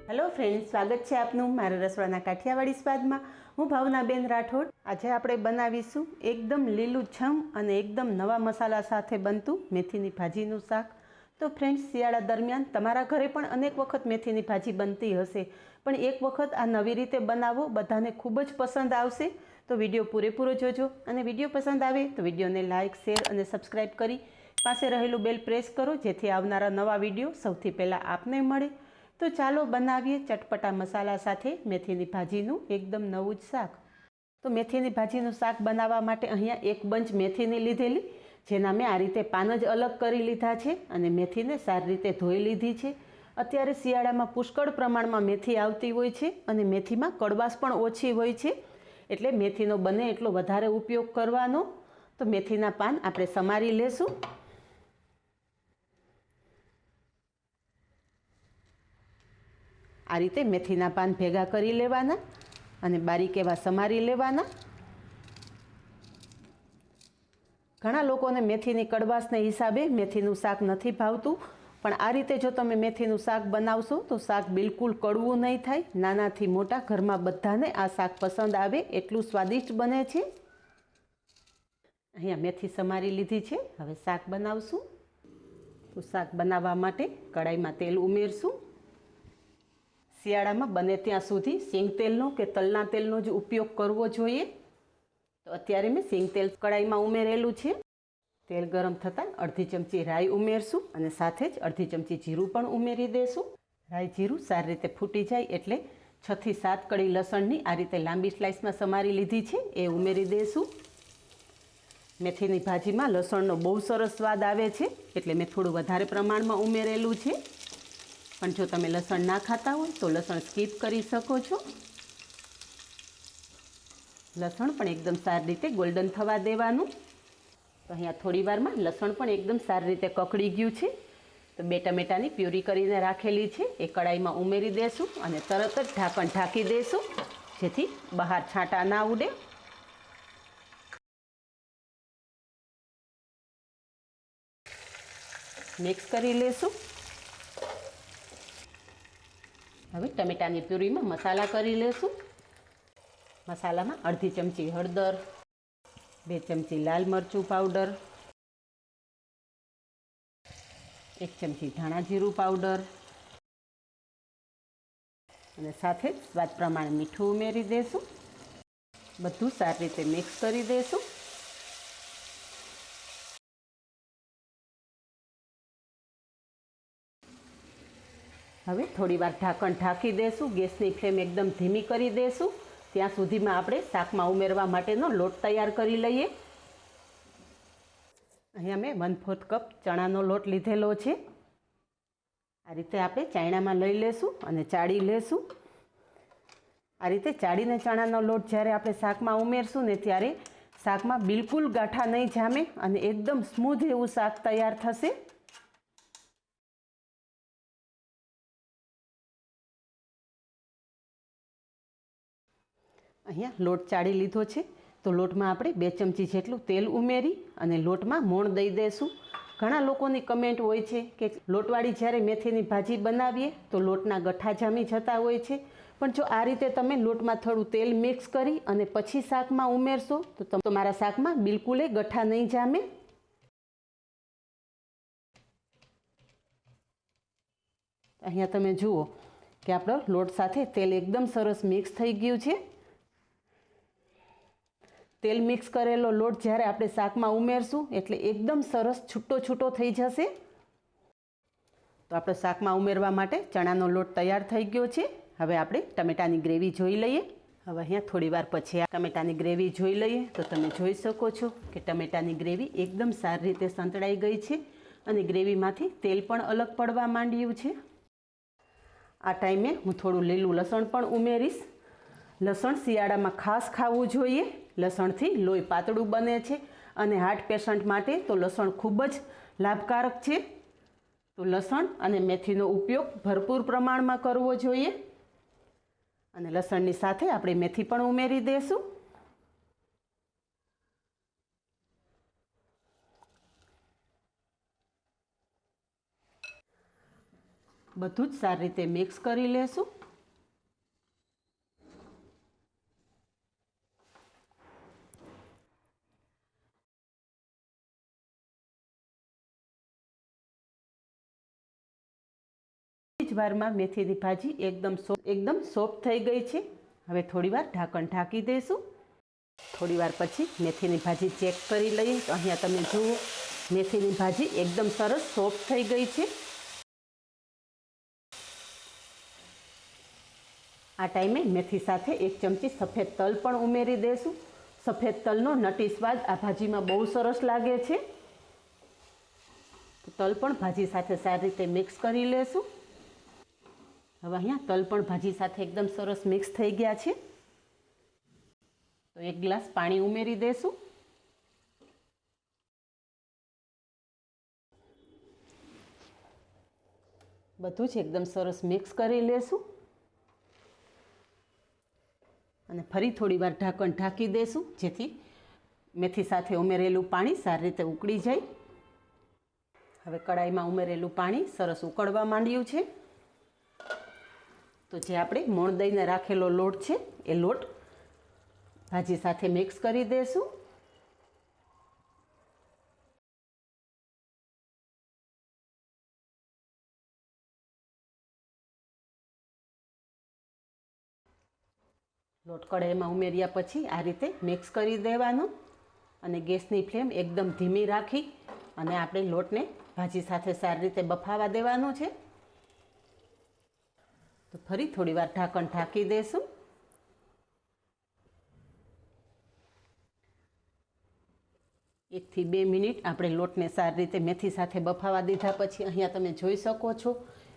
Hello friends, स्वागत है आपनु मारा रसोड़ाना काठियावाड़ी स्वादमां। हूँ भावनाबेन राठोड। आज आपणे बनावीशुं एकदम लीलूछम अने एकदम नवा मसाला साथे बनतुं मेथीनी भाजीनुं शाक। तो फ्रेंड्स, शियाळा दरमियान तमारा घरे पण अनेक वखत मेथीनी भाजी बनती हशे, पण एक वखत आ नवी रीते बनावो, बधाने खूब ज पसंद आवशे। तो विडियो पूरेपूरो जोजो अने विडियो पसंद आवे तो विडियोने लाइक, शेर अने सब्सक्राइब करी पासे रहेलुं बेल प्रेस करो, जेथी आवनारा नवा विडियो सौथी पहेला आपने मळे। तो चलो बनावीए चटपटा मसाला साथे मेथीनी भाजीनुं एकदम नवुं ज शाक। तो मेथीनी भाजीनुं शाक बनाववा माटे अहींया एक बंच मेथीनी लीधेली, जेना मैं आ रीते पान ज अलग करी लीधा छे अने मेथीने सारी रीते धोई लीधी छे। अत्यारे शियाळामां पुष्कळ प्रमाणमां मेथी आवती होय छे अने मेथीमां कड़वाश पण ओછી होय छे, एटले मेथीनो बने एटलो वधारे उपयोग करवानो। तो मेथीना पान आपणे समारी लेशुं। आ रीते मेथीना पान भेगा करी लेवाना अने बारीक एवा समारी लेवाना। घणा लोकोने मेथीनी कड़वाशने हिसाबे मेथीनुं शाक नथी भावतुं, पण आ रीते जो तमे मेथीनुं शाक बनावशो तो शाक बिलकुल कड़वुं नहीं थाय। नानाथी मोटा घरमां बधाने आ शाक पसंद आवे एटलुं स्वादिष्ट बने छे। अहींया मेथी समारी लीधी छे, हवे शाक बनावशुं। तो शाक बनाववा माटे कढ़ाईमां तेल उमेरशुं। शियाळामां बने त्यां सुधी सींग तेलनो के तलना तेलनो ज उपयोग करवो जोईए। तो अत्यारे मैं सींग तेल कढ़ाईमां उमेरेलुं छे। तेल गरम थतां अर्धी चमची राई उमेरशुं अने साथे ज अर्धी चमची जीरुं पण उमेरी देशुं। राई जीरुं सारी रीते फूटी जाय एटले 6 થી 7 कड़ी लसणनी आ रीते लांबी स्लाइसमां समारी लीधी छे ए उमेरी देशुं। मेथीनी भाजीमां लसणनो बहु सरस स्वाद आवे छे, एटले मैं थोडुं वधारे प्रमाणमां उमेरेलुं छे। पण जो तमे लसण ना खाता हो तो लसण स्कीप करी सको छो। लसण पण एकदम सारी रीते गोल्डन थवा देवानुं। तो अहींया थोड़ी वारमां लसण पण एकदम सारी रीते ककड़ी गयुं छे। तो 2 टमेटानी प्यूरी करीने राखेली छे ए कढ़ाईमां उमेरी देशुं अने तरत ज ढांकण ढांकी देशुं, जेथी बहार छांटा ना उडे। मिक्स करी लेशुं। हवे टमेटानी प्यूरीमां मसाला करी लेशुं। मसालामां अर्धी चमची हळदर, 2 चमची लाल मरचुं पाउडर, 1 चमची धाणा जीरुं पाउडर अने साथे स्वाद प्रमाणे मीठुं उमेरी देशुं। बधुं सारी रीते मिक्स करी देशुं। हवे थोड़ी वार ढांकण ढांकी देशुं। गैसनी फ्लेम एकदम धीमी करी देशुं त्यां सुधीमां आपणे शाकमां उमेरवा माटेनो लोट तैयार करी लईए। अहींया मैं 1/4 कप चणानो लोट लीधेलो छे। आ रीते आपणे चायणामां लई लेशुं अने चाળી लेशुं। आ रीते चाळीने चणानो लोट ज्यारे आपणे शाकमां उमेरशुं ने त्यारे शाकमां बिलकुल गाठा नहीं जामे अने एकदम स्मूथ एवुं शाक तैयार थशे। अहींया लोट चाળી लीधो छे तो लोटमां आपणे 2 चमची जेटલું तेल उमेरी अने लोटमां मोण दई देशुं। घणा लोकोनी कमेंट होय छे के लोटवाળી ज्यारे मेथीनी भाजी बनावीए तो लोटना गठ्ठा जामी जता होय छे, पण जो आ रीते तमे लोटमां थोडुं तेल मिक्स करी अने पछी शाकमां उमेरशो तो तमारा शाकमां बिलकुल गठ्ठा नहीं जामे। अहींया तमे जुओ के आपणो लोट साथे तेल एकदम सरस मिक्स थई गयुं छे। तेल मिक्स करेलो लोट ज्यारे आपणे शाकमां उमेरशुं एटले एकदम सरस छूटो छूटो थई जशे। तो आपणे शाकमां उमेरवा माटे चणानो लोट तैयार थई गयो छे। हवे आपणे टमेटानी ग्रेवी जोई लईए। हवे अहींया थोड़ी वार पछी आ टमेटानी ग्रेवी जोई लईए तो तमे जोई शको छो के टमेटानी ग्रेवी एकदम सारी रीते संतळाई गई छे अने ग्रेवीमांथी तेल पण अलग पड़वा मांड्युं छे। आ टाइमे हूँ थोड़ुं लीलुं लसण पण उमेरीश। लसण शियाळामां खास खावुं जोईए। लसणथी लोही पातळुं बने छे अने हार्ट पेशंट माटे तो लसण खूब ज लाभकारक छे। तो लसण अने मेथीनो उपयोग भरपूर प्रमाणमां करवो जोईए अने लसणनी साथे आपणे मेथी पण उमेरी देशुं। बधुं ज सारी रीते मिक्स करी लेशुं। જ વારમાં મેથીની ભાજી એકદમ સોફ્ટ થઈ ગઈ છે. હવે થોડીવાર ઢાંકણ ઢાંકી દઈશું. થોડીવાર પછી મેથીની ભાજી ચેક કરી લઈએ તો અહીંયા તમે જુઓ મેથીની ભાજી એકદમ સરસ સોફ્ટ થઈ ગઈ છે. આ ટાઈમે મેથી સાથે 1 ચમચી સફેદ તલ પણ ઉમેરી દઈશું. સફેદ તલનો નટી સ્વાદ આ ભાજીમાં બહુ સરસ લાગે છે. તલ પણ ભાજી સાથે સારી રીતે મિક્સ કરી લેશું. હવે અહીંયા તલ પણ ભાજી સાથે એકદમ સરસ મિક્સ થઈ ગયા છે. તો 1 ગ્લાસ પાણી ઉમેરી દઈશું. બધું જ એકદમ સરસ મિક્સ કરી લેશું અને ફરી થોડી વાર ઢાંકણ ઢાંકી દઈશું જેથી મેથી સાથે ઉમેરેલું પાણી સારી રીતે ઉકળી જાય. હવે કડાઈમાં ઉમેરેલું પાણી સરસ ઉકળવા માંડ્યું છે. તો જે આપણે મોણ દઈને રાખેલો લોટ છે એ લોટ ભાજી સાથે મિક્સ કરી દઈશું. લોટ કડાઈમાં ઉમેર્યા પછી આ રીતે મિક્સ કરી દેવાનો અને ગેસની ફ્લેમ એકદમ ધીમી રાખી અને આપણે લોટને ભાજી સાથે સારી રીતે બફાવા દેવાનો છે. તો ફરી થોડી વાર ઢાંકણ ઢાંકી દઈશું. એકથી 2 મિનિટ આપણે લોટને સારી રીતે મેથી સાથે બફાવા દીધા પછી અહીંયા તમે જોઈ શકો છો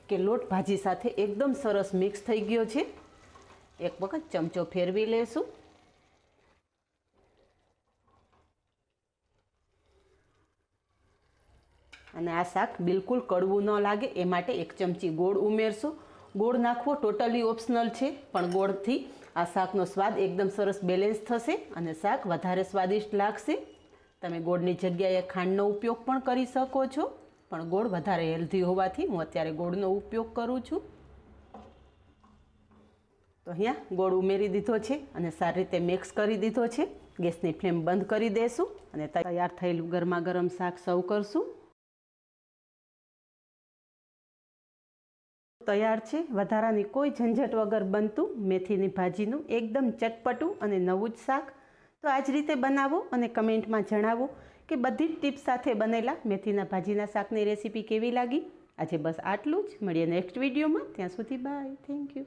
કે લોટ ભાજી સાથે એકદમ સરસ મિક્સ થઈ ગયો છે. એક વખત ચમચો ફેરવી લેશું. અને આ શાક બિલકુલ કડવું ન લાગે એ માટે 1 ચમચી ગોળ ઉમેરશું. ગોળ નાખવો ટોટલી ઓપ્શનલ છે, પણ ગોળથી આ શાકનો સ્વાદ એકદમ સરસ બેલેન્સ થશે અને શાક વધારે સ્વાદિષ્ટ લાગશે. તમે ગોળની જગ્યાએ ખાંડનો ઉપયોગ પણ કરી શકો છો, પણ ગોળ વધારે હેલ્ધી હોવાથી હું અત્યારે ગોળનો ઉપયોગ કરું છું. તો અહીંયા ગોળ ઉમેરી દીધો છે અને સારી રીતે મિક્સ કરી દીધો છે. ગેસની ફ્લેમ બંધ કરી દઈશું અને તૈયાર થયેલું ગરમા ગરમ શાક સર્વ કરશું. તૈયાર છે વધારાની કોઈ ઝંઝટ વગર બનતું મેથીની ભાજીનું એકદમ ચટપટું અને નવું જ શાક. તો આ જ રીતે બનાવો અને કમેન્ટમાં જણાવો કે બધી જ ટિપ્સ સાથે બનેલા મેથીના ભાજીના શાકની રેસીપી કેવી લાગી. આજે બસ આટલું જ. મળીએ નેક્સ્ટ વિડીયોમાં. ત્યાં સુધી બાય. Thank you.